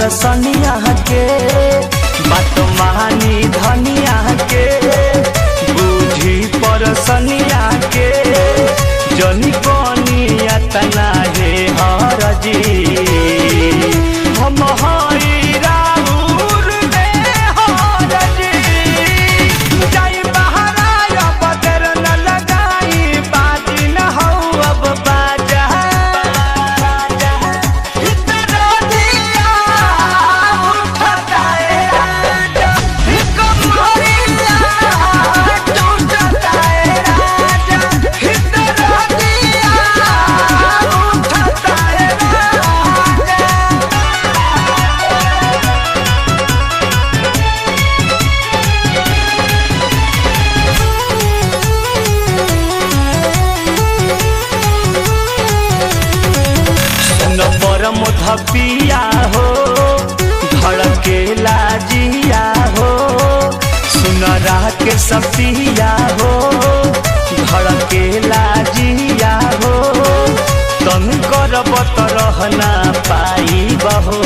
परसनिया के बात मानी धनिया के बूझी परसनिया के जनी कनिया तना हे हरजी हम हई राउर दे हरजी जाई बहराया बदर न लगाई बाजी न हो अब बाजा इतना दिया उठता है राजा कमरिया टूटता है राजा इतना दिया उठता है राजा। सुन परम धपिया हो धड़के लाजिया हो सुन के सपिया हो धड़के लाजिया हो तन करब त रहना पाई बहो